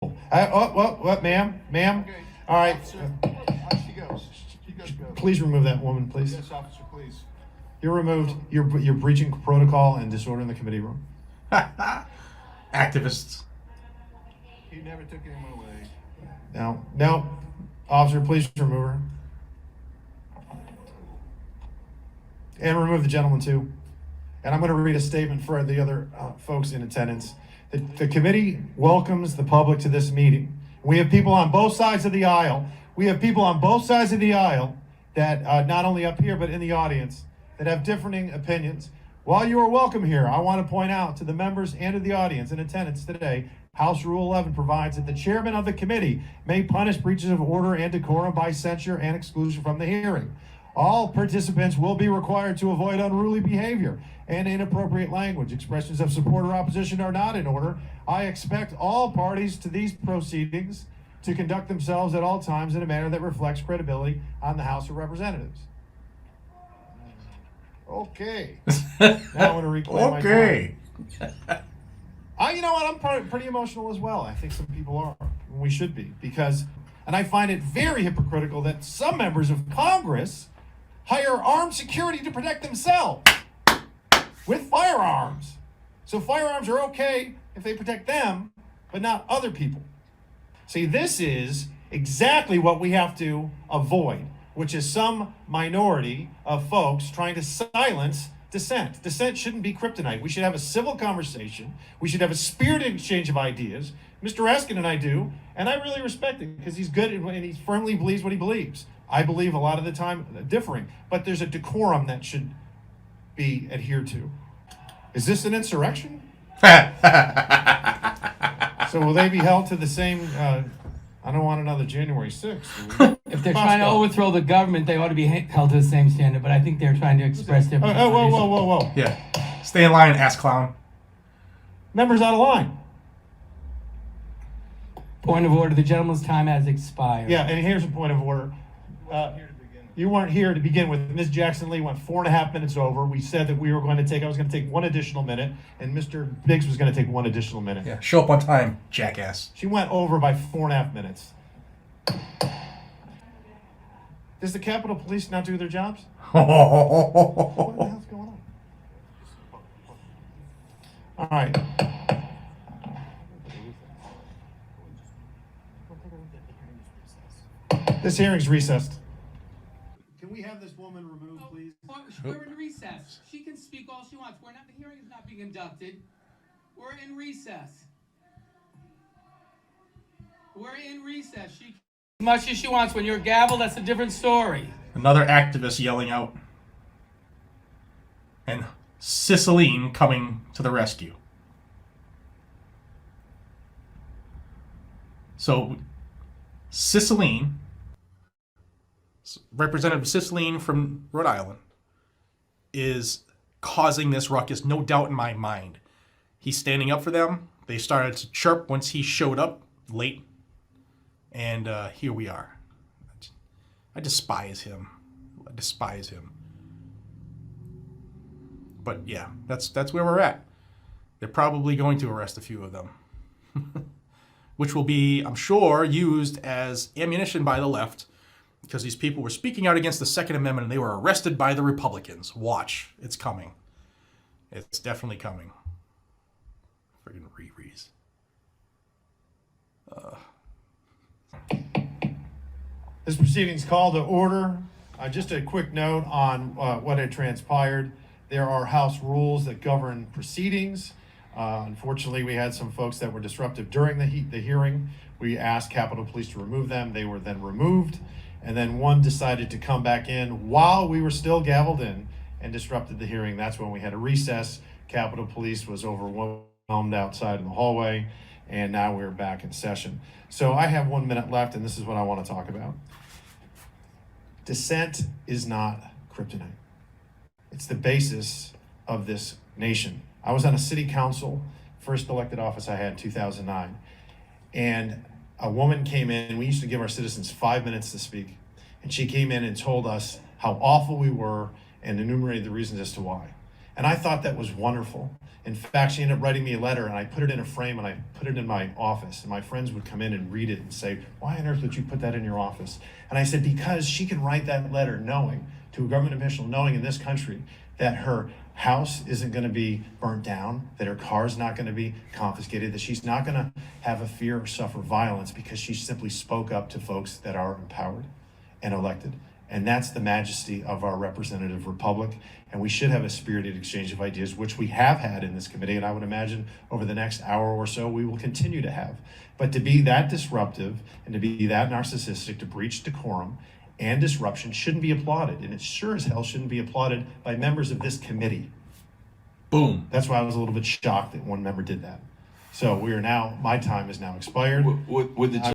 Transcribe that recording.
What, ma'am? Okay. All right. Officer, she goes. She goes go. Please remove that woman, please. Yes, officer, please. You're removed. You're breaching protocol and disorder in the committee room. Activists. He never took anyone away. No. Officer, please remove her. And remove the gentleman, too. And I'm going to read a statement for the other folks in attendance. The committee welcomes the public to this meeting. We have people on both sides of the aisle. That not only up here, but in the audience, that have differing opinions. While you are welcome here, I want to point out to the members and to the audience in attendance today, House Rule 11 provides that the chairman of the committee may punish breaches of order and decorum by censure and exclusion from the hearing. All participants will be required to avoid unruly behavior and inappropriate language. Expressions of support or opposition are not in order. I expect all parties to these proceedings to conduct themselves at all times in a manner that reflects credibility on the House of Representatives. Okay. Now I want to reclaim my time. Okay. You know what? I'm pretty emotional as well. I think some people are. We should be. And I find it very hypocritical that some members of Congress hire armed security to protect themselves with firearms. So firearms are okay if they protect them, but not other people. See, this is exactly what we have to avoid, which is some minority of folks trying to silence dissent. Dissent shouldn't be kryptonite. We should have a civil conversation. We should have a spirited exchange of ideas. Mr. Raskin and I do, and I really respect it because he's good and he firmly believes what he believes. I believe a lot of the time differing, but there's a decorum that should be adhered to. Is this an insurrection? So will they be held to the same, I don't want another January 6th. If they're trying to overthrow the government, they ought to be held to the same standard, but I think they're trying to express their... Whoa. Yeah. Stay in line, ass clown. Members out of line. Point of order, the gentleman's time has expired. Yeah, and here's a point of order. You weren't here to begin with. Ms. Jackson Lee went 4.5 minutes over. We said that I was going to take 1 additional minute, and Mr. Biggs was going to take 1 additional minute. Yeah. Show up on time, jackass. She went over by 4.5 minutes. Does the Capitol Police not do their jobs? What the hell's going on? All right. This hearing's recessed. Can we have this woman removed, please? We're in recess. She can speak all she wants. The hearing is not being conducted. We're in recess. She can as much as she wants. When you're gavel, that's a different story. Another activist yelling out. And Cicelyne coming to the rescue. So, Cicelyne, Representative Cicelyne from Rhode Island, is causing this ruckus, no doubt in my mind. He's standing up for them. They started to chirp once he showed up late. And here we are. I despise him. But yeah, that's where we're at. They're probably going to arrest a few of them. Which will be, I'm sure, used as ammunition by the left, because these people were speaking out against the Second Amendment and they were arrested by the Republicans. Watch. It's coming. It's definitely coming. Friggin' Riri's. This proceeding's called to order. Just a quick note on what had transpired. There are House rules that govern proceedings. Unfortunately, we had some folks that were disruptive during the hearing. We asked Capitol Police to remove them. They were then removed. And then one decided to come back in while we were still gavelled in and disrupted the hearing. That's when we had a recess. Capitol Police was overwhelmed outside in the hallway, and now we're back in session. So I have 1 minute left, and this is what I want to talk about. Dissent is not kryptonite. It's the basis of this nation. I was on a city council, first elected office I had in 2009, and a woman came in. We used to give our citizens 5 minutes to speak, and she came in and told us how awful we were and enumerated the reasons as to why. And I thought that was wonderful. In fact, she ended up writing me a letter, and I put it in a frame and I put it in my office. And my friends would come in and read it and say, "Why on earth would you put that in your office?" And I said, because she can write that letter knowing, to a government official, knowing in this country that her house isn't going to be burnt down, that her car's not going to be confiscated, that she's not going to have a fear or suffer violence because she simply spoke up to folks that are empowered and elected. And that's the majesty of our representative republic. And we should have a spirited exchange of ideas, which we have had in this committee. And I would imagine over the next hour or so, we will continue to have. But to be that disruptive and to be that narcissistic, to breach decorum and disruption shouldn't be applauded. And it sure as hell shouldn't be applauded by members of this committee. Boom. That's why I was a little bit shocked that one member did that. So we are now, my time is now expired. Would the